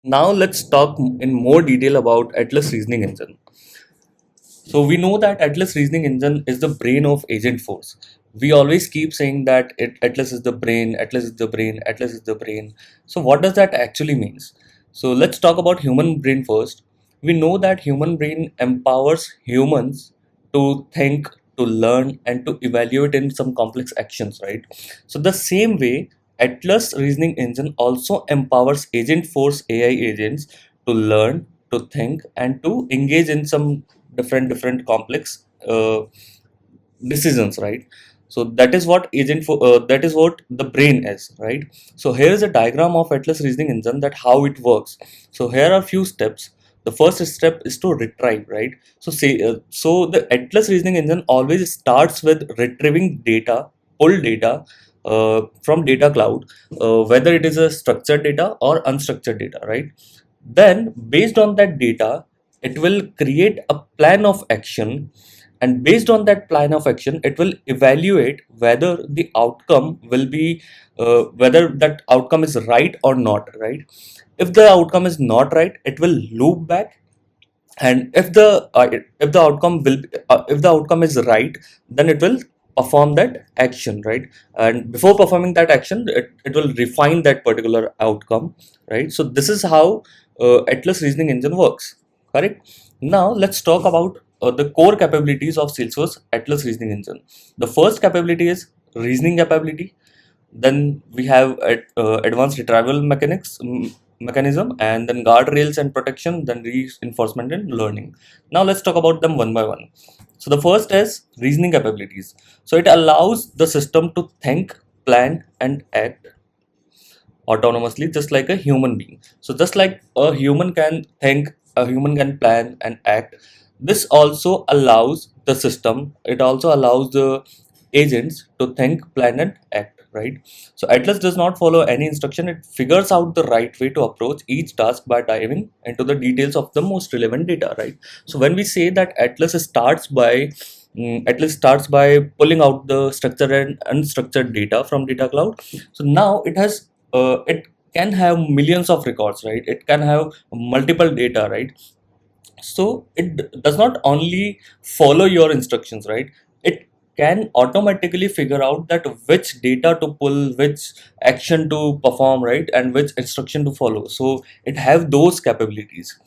Now let's talk in more detail about Atlas Reasoning Engine. So we know that Atlas Reasoning Engine is the brain of Agentforce. We always keep saying that Atlas is the brain, Atlas is the brain, Atlas is the brain. So what does that actually means? So let's talk about human brain first. We know that human brain empowers humans to think, to learn, and to evaluate in some complex actions, right? So the same way, Atlas Reasoning Engine also empowers Agentforce AI agents to learn, to think, and to engage in some different complex decisions, right? So that is what the brain is, right? So here is a diagram of Atlas Reasoning Engine, that how it works. So here are few steps. The first step is to retrieve, right? So the Atlas Reasoning Engine always starts with retrieving data, pull data from data cloud, whether it is a structured data or unstructured data, right? Then based on that data, it will create a plan of action, and based on that plan of action, it will evaluate whether the outcome will be whether that outcome is right or not, right? If the outcome is not right, it will loop back, and if the outcome will if the outcome is right, then it will perform that action, right? And before performing that action, it will refine that particular outcome, right? So this is how Atlas Reasoning Engine works, correct? Now let's talk about the core capabilities of Salesforce Atlas Reasoning Engine. The first capability is reasoning capability. Then we have advanced retrieval mechanism, and then guardrails and protection, then reinforcement and learning. Now let's talk about them one by one. So the first is reasoning capabilities. So it allows the system to think, plan, and act autonomously, just like a human being. So just like a human can think, a human can plan and act, this also allows the system, it also allows the agents to think, plan, and act, right? So Atlas does not follow any instruction, it figures out the right way to approach each task by diving into the details of the most relevant data, right? So when we say that Atlas starts by pulling out the structured and unstructured data from data cloud. So now it can have millions of records, right? It can have multiple data, right? So it does not only follow your instructions, right? It can automatically figure out that which data to pull, which action to perform, right? And which instruction to follow. So it have those capabilities.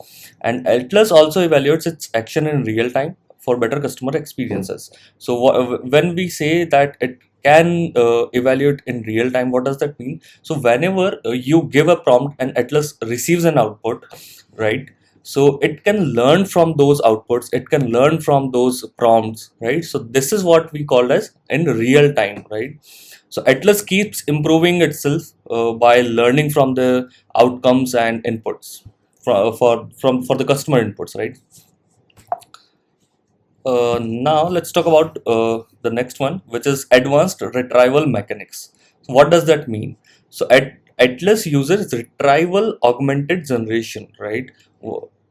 And Atlas also evaluates its action in real time for better customer experiences. So when we say that it can evaluate in real time, what does that mean? So whenever you give a prompt and Atlas receives an output, right? So it can learn from those outputs, it can learn from those prompts, right? So this is what we call as in real time, right? So Atlas keeps improving itself by learning from the outcomes and inputs for the customer inputs, right? Now let's talk about the next one, which is advanced retrieval mechanics. So what does that mean? So Atlas uses retrieval augmented generation, right?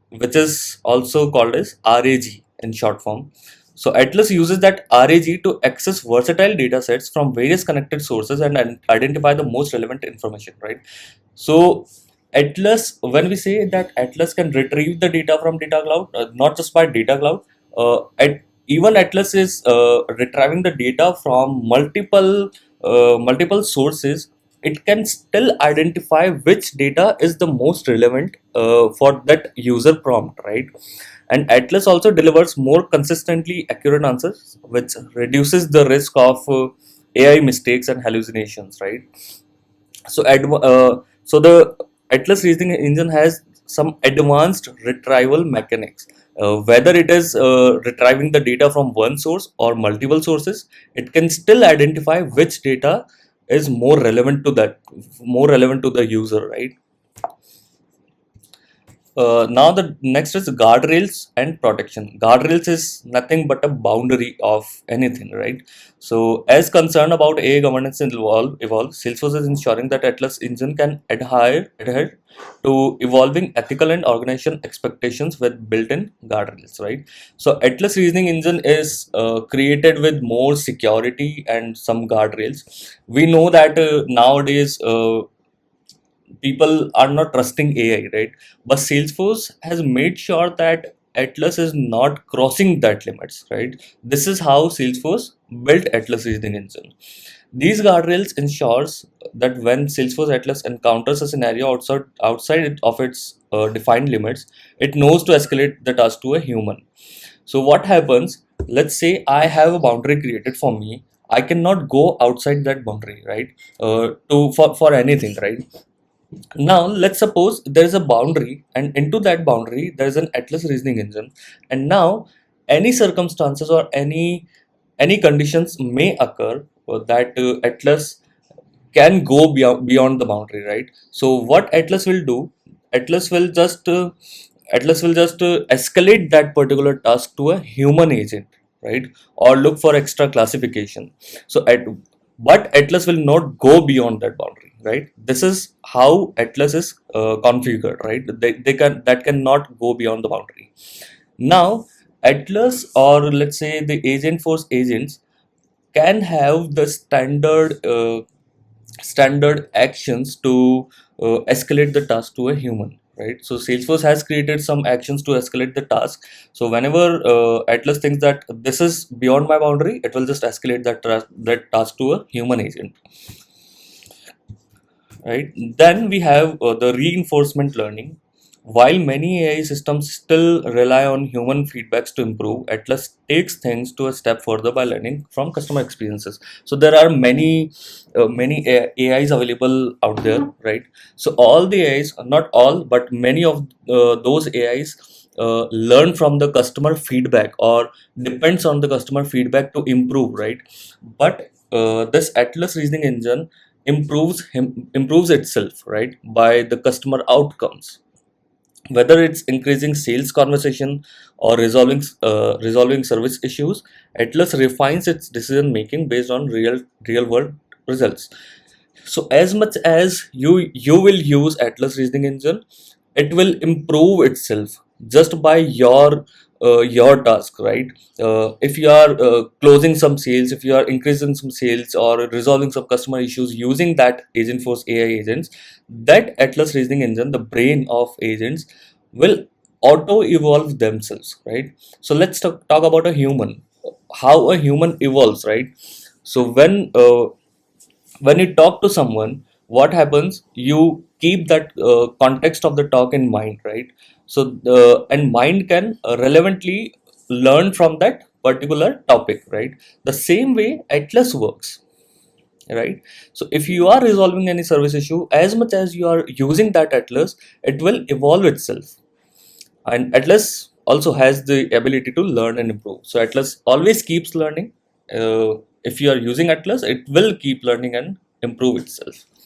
Which is also called as RAG in short form. So Atlas uses that RAG to access versatile data sets from various connected sources and identify the most relevant information, right? So Atlas, when we say that Atlas can retrieve the data from data cloud, not just by data cloud, even Atlas is retrieving the data from multiple sources. It can still identify which data is the most relevant for that user prompt, right? And Atlas also delivers more consistently accurate answers, which reduces the risk of AI mistakes and hallucinations, right? So the Atlas Reasoning Engine has some advanced retrieval mechanics. Whether it is retrieving the data from one source or multiple sources, it can still identify which data is more relevant to the user, right? Now the next is guardrails and protection. Guardrails is nothing but a boundary of anything, right? So as concerned about AI governance and evolve, Salesforce is ensuring that Atlas engine can adhere to evolving ethical and organization expectations with built-in guardrails, right? So Atlas reasoning engine is created with more security and some guardrails. We know that nowadays people are not trusting AI, right? But Salesforce has made sure that Atlas is not crossing that limits, right? This is how Salesforce built Atlas reasoning engine. These guardrails ensures that when Salesforce Atlas encounters a scenario outside of its defined limits, it knows to escalate the task to a human. So what happens? Let's say I have a boundary created for me. I cannot go outside that boundary, right? To for anything, right? Now let's suppose there is a boundary, and into that boundary there is an Atlas reasoning engine, and now any circumstances or any conditions may occur that Atlas can go beyond the boundary, right? So what Atlas will do, Atlas will just uh, Atlas will just escalate that particular task to a human agent, right? Or look for extra classification. So but Atlas will not go beyond that boundary, right? This is how Atlas is configured, right? They can that cannot go beyond the boundary. Now Atlas, or let's say the Agentforce agents, can have the standard actions to escalate the task to a human, right? So Salesforce has created some actions to escalate the task. So whenever Atlas thinks that this is beyond my boundary, it will just escalate that task to a human agent, right? Then we have the reinforcement learning. While many AI systems still rely on human feedbacks to improve, Atlas takes things to a step further by learning from customer experiences. So there are many AIs available out there, right? So all the AIs, not all, but many of those AIs learn from the customer feedback or depends on the customer feedback to improve, right? But this Atlas reasoning engine improves itself, right, by the customer outcomes, whether it's increasing sales conversation or resolving service issues. Atlas refines its decision making based on real world results. So as much as you will use Atlas reasoning engine, it will improve itself just by your task, right? If you are closing some sales, if you are increasing some sales or resolving some customer issues using that Agentforce AI agents, that Atlas reasoning engine, the brain of agents, will auto evolve themselves, right? So let's talk about a human, how a human evolves, right? So when you talk to someone, what happens, you keep that context of the talk in mind, right? So and mind can relevantly learn from that particular topic, right? The same way Atlas works, right? So if you are resolving any service issue, as much as you are using that Atlas, it will evolve itself. And Atlas also has the ability to learn and improve, so Atlas always keeps learning. If you are using Atlas, it will keep learning and improve itself.